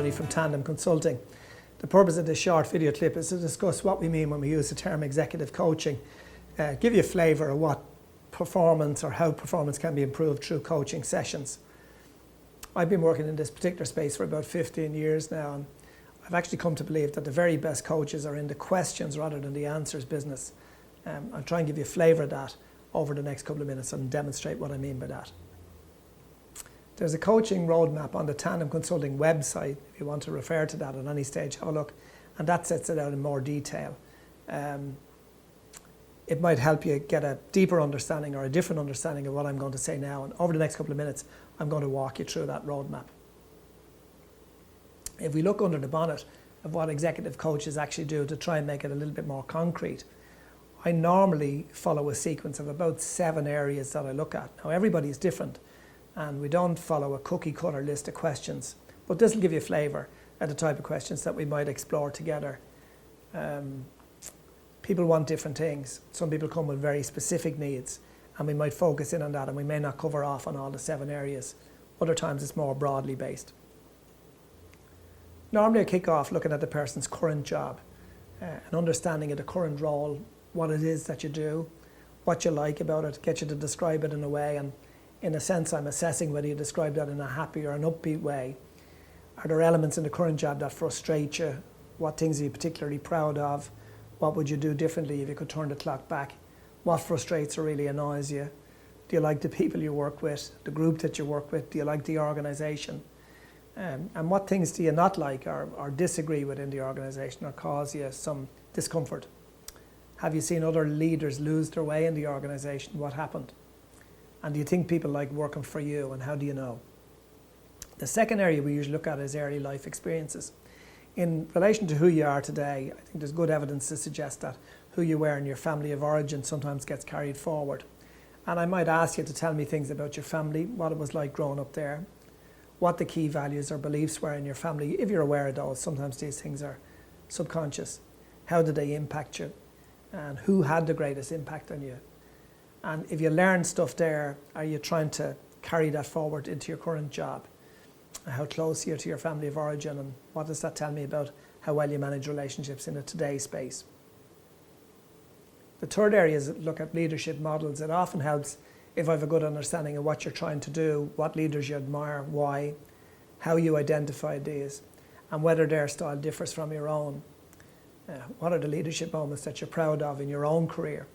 Mooney from Tandem Consulting. The purpose of this short video clip is to discuss what we mean when we use the term executive coaching, give you a flavour of what performance or how performance can be improved through coaching sessions. I've been working in this particular space for about 15 years now, and I've actually come to believe that the very best coaches are in the questions rather than the answers business. I'll try and give you a flavour of that over the next couple of minutes and demonstrate what I mean by that. There's a coaching roadmap on the Tandem Consulting website. If you want to refer to that at any stage, have a look, and that sets it out in more detail. It might help you get a deeper understanding or a different understanding of what I'm going to say now, and over the next couple of minutes I'm going to walk you through that roadmap. If we look under the bonnet of what executive coaches actually do to try and make it a little bit more concrete, I normally follow a sequence of about 7 areas that I look at. Now everybody is different, and we don't follow a cookie cutter list of questions, but this will give you a flavour of the type of questions that we might explore together. People want different things. Some people come with very specific needs, and we might focus in on that, and we may not cover off on all the 7 areas. Other times it's more broadly based. Normally I kick off looking at the person's current job, an understanding of the current role, what it is that you do, what you like about it, get you to describe it in a way, and in a sense I'm assessing whether you describe that in a happy or an upbeat way. Are there elements in the current job that frustrate you? What things are you particularly proud of? What would you do differently if you could turn the clock back? What frustrates or really annoys you? Do you like the people you work with, the group that you work with? Do you like the organisation? And what things do you not like or disagree with in the organisation or cause you some discomfort? Have you seen other leaders lose their way in the organisation? What happened? And do you think people like working for you, and how do you know? The second area we usually look at is early life experiences. In relation to who you are today, I think there's good evidence to suggest that who you were in your family of origin sometimes gets carried forward. And I might ask you to tell me things about your family, what it was like growing up there, what the key values or beliefs were in your family, if you're aware of those. Sometimes these things are subconscious. How did they impact you? And who had the greatest impact on you? And if you learn stuff there, are you trying to carry that forward into your current job? How close you are to your family of origin, and what does that tell me about how well you manage relationships in a today space? The third area is look at leadership models. It often helps if I have a good understanding of what you're trying to do, what leaders you admire, why, how you identify these, and whether their style differs from your own. What are the leadership moments that you're proud of in your own career?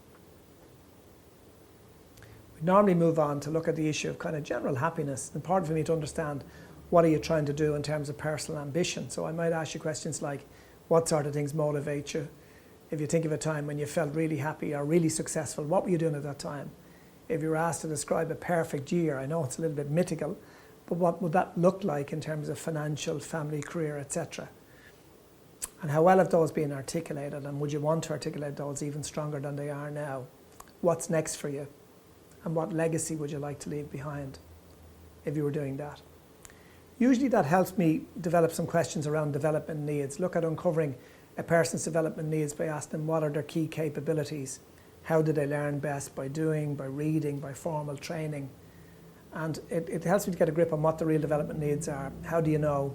We normally move on to look at the issue of kind of general happiness. It's important for me to understand what are you trying to do in terms of personal ambition. So I might ask you questions like, what sort of things motivate you? If you think of a time when you felt really happy or really successful, what were you doing at that time? If you were asked to describe a perfect year, I know it's a little bit mythical, but what would that look like in terms of financial, family, career, etc.? And how well have those been articulated, and would you want to articulate those even stronger than they are now? What's next for you? And what legacy would you like to leave behind if you were doing that? Usually that helps me develop some questions around development needs. Look at uncovering a person's development needs by asking them what are their key capabilities. How do they learn best? By doing, by reading, by formal training. And it helps me to get a grip on what the real development needs are. How do you know?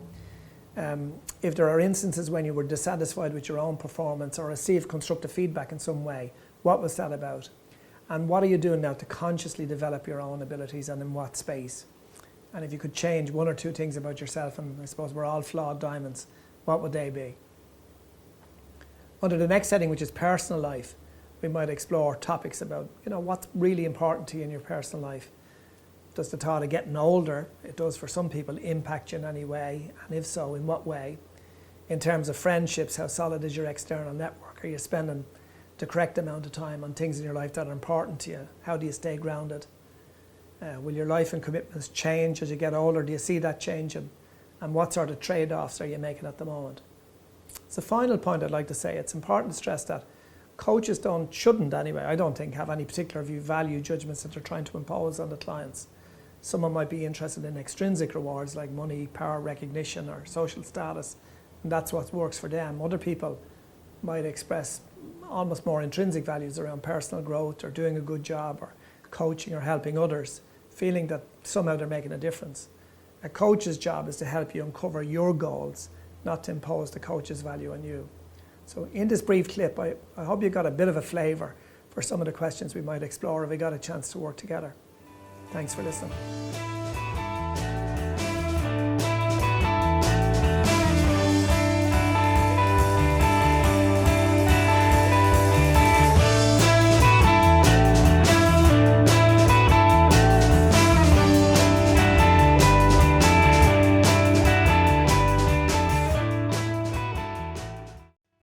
If there are instances when you were dissatisfied with your own performance or received constructive feedback in some way, what was that about? And what are you doing now to consciously develop your own abilities, and in what space? And if you could change 1 or 2 things about yourself, and I suppose we're all flawed diamonds, what would they be? Under the next heading, which is personal life, we might explore topics about, what's really important to you in your personal life. Does the thought of getting older, it does for some people, impact you in any way? And if so, in what way? In terms of friendships, how solid is your external network? Are you spending the correct amount of time on things in your life that are important to you? How do you stay grounded? Will your life and commitments change as you get older? Do you see that changing? And what sort of trade-offs are you making at the moment? It's a final point I'd like to say. It's important to stress that coaches shouldn't anyway, I don't think, have any particular value judgments that they're trying to impose on the clients. Someone might be interested in extrinsic rewards like money, power, recognition, or social status, and that's what works for them. Other people might express almost more intrinsic values around personal growth or doing a good job or coaching or helping others, feeling that somehow they're making a difference. A coach's job is to help you uncover your goals, not to impose the coach's value on you. So in this brief clip, I hope you got a bit of a flavour for some of the questions we might explore if we got a chance to work together. Thanks for listening.